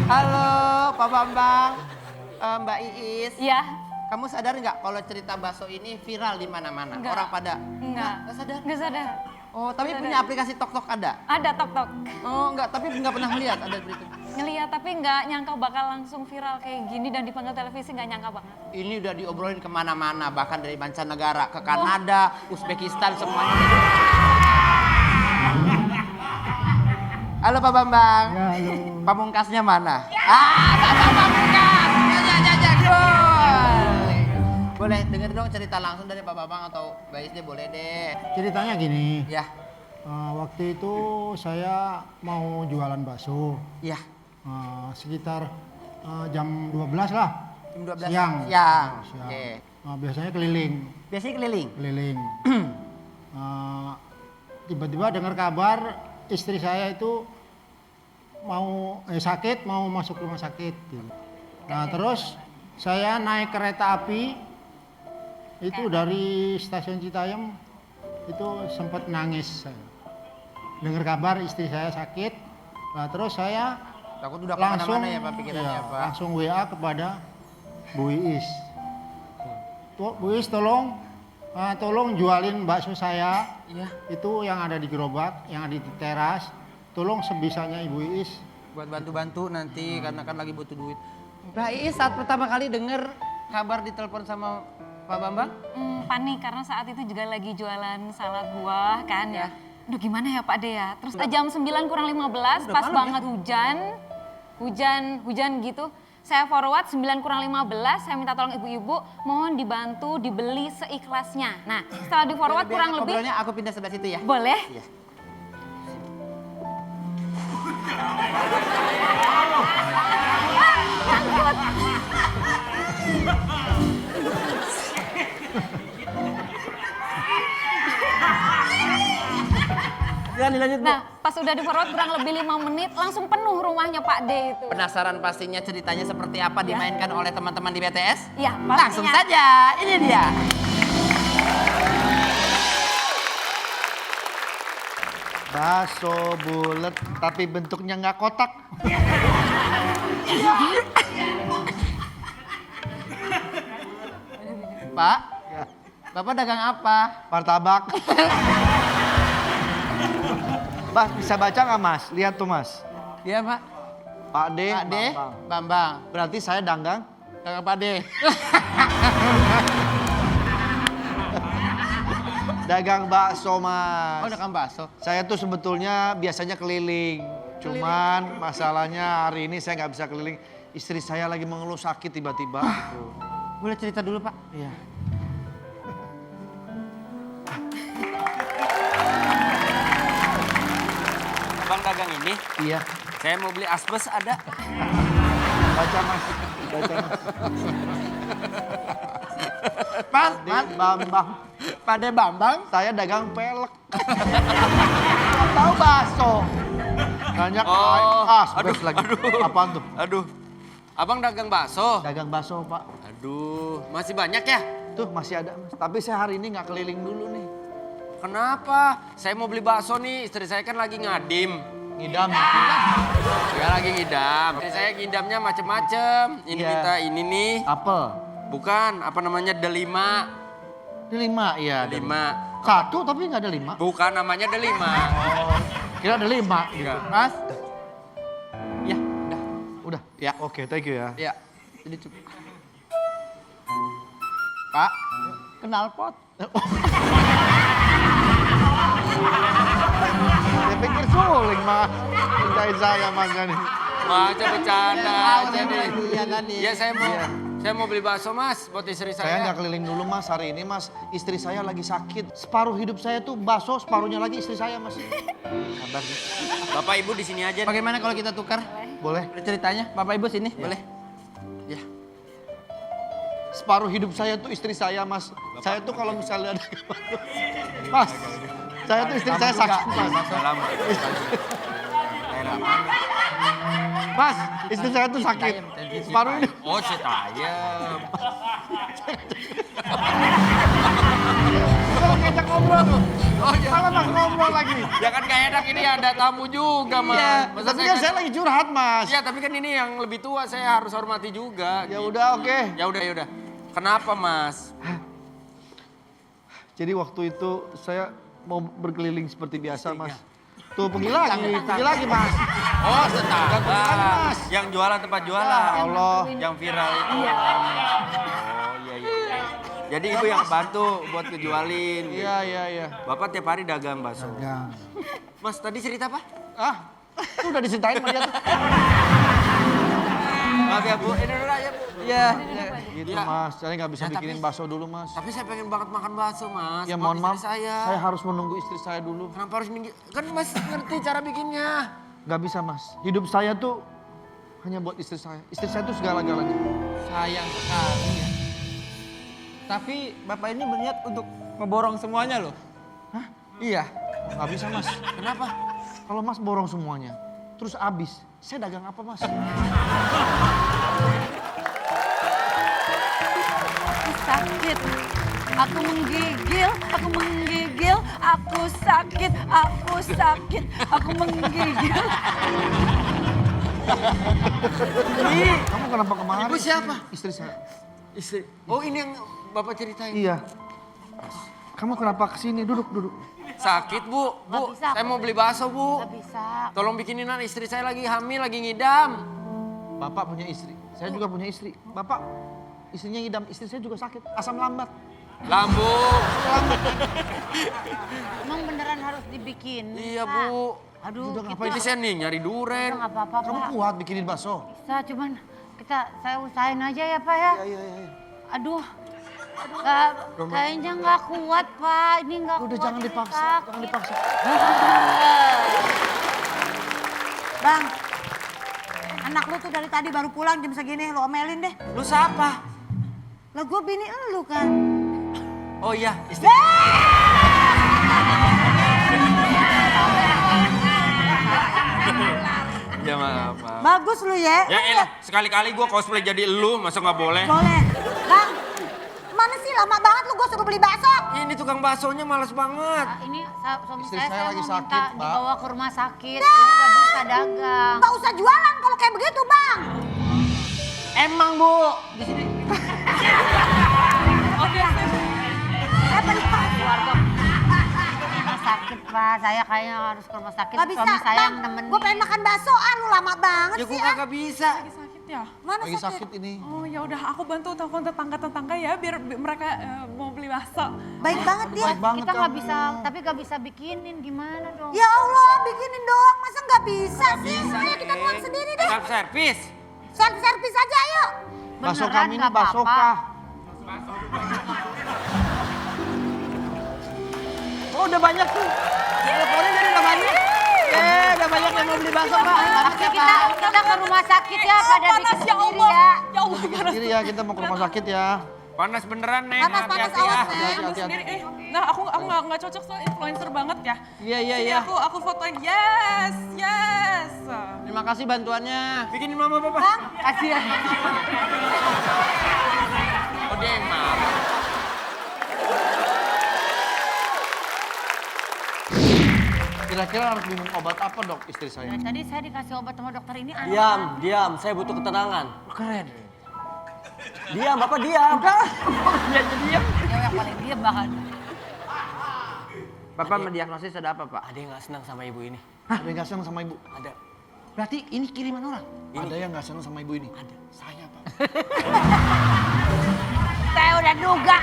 Halo, Pak Bambang, Mbak Iis. Iya. Kamu sadar nggak kalau cerita bakso ini viral di mana-mana? Enggak. Orang pada Enggak sadar. Nggak sadar. Oh, tapi Nggak punya sadar. aplikasi Tok ada? Ada tok-tok. Oh, enggak, tapi nggak pernah lihat ada berita. Ngeliat tapi nggak nyangka bakal langsung viral kayak gini dan dipanggil televisi, nggak nyangka banget. Ini udah diobrolin kemana-mana, bahkan dari mancanegara, ke Kanada, Uzbekistan, semuanya. Halo Pak Bambang. Ya, halo. Pamungkasnya mana? Bapak Pamungkas. Ya, boleh denger dong cerita langsung dari Pak Bambang atau Mbak Is deh, boleh deh. Ceritanya gini, Ya, waktu itu saya mau jualan bakso, ya. sekitar jam 12 lah, Jam 12 siang. siang. Siang. Oke. Biasanya keliling, Biasanya keliling. Tiba-tiba dengar kabar istri saya itu mau sakit, mau masuk rumah sakit. Gitu. Nah terus saya naik kereta api itu dari stasiun Citayam itu sempat nangis saya. Dengar kabar istri saya sakit, nah terus saya Takut udah langsung kemana-mana ya Pak pikirannya iya, ya, Pak. langsung WA kepada Bu Iis. Bu Iis tolong jualin bakso saya. Iya. Itu yang ada di gerobak, yang ada di teras. Tolong sebisanya Ibu Iis. Buat bantu-bantu nanti karena kan lagi butuh duit. Mbak Iis saat pertama kali denger kabar ditelepon sama Pak Bambang? Panik karena saat itu juga lagi jualan salad buah kan ya. Aduh gimana ya Pak De ya. Terus jam 9 kurang 15 pas malam banget hujan gitu. Saya forward 9 kurang 15, saya minta tolong ibu-ibu mohon dibantu dibeli seikhlasnya. Nah setelah di forward kurang lebih. Ngobrolnya aku pindah sebelah situ ya. Boleh? Iya. Lanjut, Bu. Nah pas udah di forward kurang lebih 5 menit langsung penuh rumahnya Pak D itu. Penasaran pastinya ceritanya seperti apa dimainkan oleh teman-teman di BTS? Iya Langsung pastinya. saja, ini dia. Bakso bulat tapi bentuknya nggak kotak. Pak, Ya. Bapak dagang apa? Martabak. Mas bisa baca nggak Mas? Lihat tuh Mas. Iya Pak. Pak D. Pak D, Bambang. Bambang. Berarti saya dagang. Dagang Pak D. Dagang bakso Mas. Oh dagang bakso. Saya tuh sebetulnya biasanya keliling. Cuman masalahnya hari ini saya nggak bisa keliling. Istri saya lagi mengeluh sakit tiba-tiba. Boleh cerita dulu Pak? Iya. Abang dagang ini, Iya. saya mau beli asbes ada. Baca Mas. Baca Mas. Mas, D. Bambang. Pak D Bambang. Saya dagang pelek. Nggak tahu bakso. Banyak asbes lagi. Apaan tuh? Aduh, abang dagang bakso. Dagang bakso Pak. Aduh, masih banyak ya? Tuh masih ada Mas. Tapi saya hari ini nggak keliling dulu nih. Kenapa? Saya mau beli bakso nih, istri saya kan lagi ngadim. Ngidam. Ya lagi ngidam. Istri saya ngidamnya macem-macem. Ini Iya. minta ini nih. Apel. Bukan, apa namanya, delima. Ini 5 ya. ada Delima. Satu tapi nggak ada 5. Bukan, namanya delima. Kira ada 5 gitu. Enggak. Mas. Ya, udah. Udah. Ya. Oke, thank you ya. Ya. Jadi cukup. Pak, kenal pot. Saya pikir suling Mas. Cintain saya Mas nih. Baca bercanda aja deh. Iya tadi. Ya saya mau beli bakso Mas buat istri Saya saya. nggak keliling dulu Mas hari ini Mas. Istri saya lagi sakit. Separuh hidup saya tuh bakso, separuhnya lagi istri saya Mas. Sabar. Bapak Ibu di sini aja. Bagaimana kalau kita tukar? Boleh? Ceritanya, Bapak Ibu sini, boleh? Ya. Separuh hidup saya tuh istri saya Mas. Saya tuh kalau misalnya ada Mas, saya tuh istri saya sakit Mas. Mas, istri saya tuh sakit. Separuh hidup. Oh, Citayam. Kalau kayak ngajak ngobrol tuh. Oh iya. Malah Mas ngobrol lagi. Ya kan gak enak ini ada tamu juga, Mas. Iya, Masa tapi kan saya lagi curhat, Mas. Iya, tapi kan ini yang lebih tua, saya harus hormati juga. Ya gitu. udah, oke. Ya udah. Kenapa, Mas? Jadi waktu itu saya mau berkeliling seperti biasa, Mas. Tuh pergi lagi, Mas. Oh, tetangga. Mas. Yang jualan tempat jualan. Allah. Yang viral itu. Oh, iya. Jadi ibu yang bantu buat kejualin. gitu. Iya. Bapak tiap hari dagang bakso. Ya. Mas, tadi cerita apa? Ah, itu udah diceritain sama dia tuh. Maaf ya, Bu. Ini dulu aja, Bu. Iya. Gitu, Ya. Mas. Saya nggak bisa Ya, tapi- bikinin bakso dulu, Mas. Tapi saya pengen banget makan bakso, Mas. Ya Buat mohon maaf, istri saya. harus menunggu istri saya dulu. Kenapa harus nunggu? Kan Mas ngerti cara bikinnya. Nggak bisa, Mas. Hidup saya tuh hanya buat istri saya. Istri saya tuh segala-galanya. Sayang sekali ya. Tapi Bapak ini berniat untuk ngeborong semuanya loh. Hah? Iya. Nggak bisa, Mas. Kenapa? Kalau Mas borong semuanya, terus habis, saya dagang apa, Mas? Sakit, aku menggigil, aku sakit, aku menggigil. Kamu kenapa kemarin? Ibu siapa? Istri saya. Istri. Oh, ini yang Bapak ceritain. Iya. Kamu kenapa kesini? Duduk. Sakit, Bu. Bu, Nggak bisa. saya mau beli bakso, Bu. Gak bisa. Tolong bikininan, istri saya lagi hamil, lagi ngidam. Bapak punya istri, saya juga punya istri. Bapak istrinya ngidam, istri saya juga sakit, asam lambat. Lambung. Emang beneran harus dibikin? Iya, Bu. Aduh, Udah kita ngapain Ini saya nih nyari duren. nggak apa-apa, Kamu Pak. kuat bikinin bakso? Bisa, cuman saya usahain aja ya, Pak ya. Iya. Aduh, kayaknya nggak kuat, Pak. Ini nggak kuat. Udah jangan ini dipaksa, sakit. jangan dipaksa. Bang, anak lu tuh dari tadi baru pulang jam segini, lu omelin deh. Lu siapa? Lah gue bini lu kan. Oh iya, istri. Ya maaf. Bagus lu ya. Ya elah, sekali-kali gua cosplay jadi elu, masa nggak boleh? Boleh. Bang, mana sih lama banget lu gue suruh beli bakso. Ini tukang baksonya males banget. Ini suami Istri saya, saya lagi mau sakit, minta Mbak. dibawa ke rumah sakit. Ini nggak bisa dagang. Gak usah jualan kalau kayak begitu, Bang. Emang Bu, di sini Apa lu? Keluarga rumah sakit, Pak. Saya kayaknya harus ke rumah sakit. Gak bisa, Suami saya yang Bang. nemenin. Gue pengen makan bakso, lu lama banget Ya sih. gua kagak bisa. Sakit ya? Mana Lagi sakit ini. Oh ya udah aku bantu telepon tetangga-tetangga ya biar mereka mau beli bakso. Baik banget dia. Baik banget Kita nggak kamu. bisa, tapi nggak bisa bikinin. Gimana dong? Ya Allah, bikinin doang. Masa nggak bisa sih? Ayo kita buang sendiri deh. Self service. Servis aja, ayo. Bakso Beneran kami ini nggak bakso apa-apa. kah? oh udah banyak tuh. Teleponnya jadi udah banyak. Udah banyak yang mau beli bakso Pak. Tapi kita ke rumah sakit ya, pada bikin Panas ya sendiri Allah. ya. Ya Allah panas. Sendiri ya, kita mau ke rumah sakit ya. Panas beneran, Neng. Panas, Hati-hati awas, ya. Neng. Ambil Hati-hati. sendiri. Nah aku nggak cocok soal influencer banget ya. Iya. Sini aku fotoin. Yes. Terima kasih bantuannya. Bikinin mama papa. Kasih ya. Oh dia yang marah. Kira-kira harus minum obat apa dok istri saya? Dari tadi saya dikasih obat sama dokter ini aneh. Diam, saya butuh ketenangan. Keren. Diam, Bapak diam. Dia jadi diam. Ya yang paling dia bahkan. Bapak mendiagnosis ada apa Pak? Ada yang nggak senang sama ibu ini? Ada yang nggak senang sama ibu? Ada. Berarti ini kiriman orang. Ada yang nggak senang sama ibu ini? Ada. Saya pak. Saya udah duga.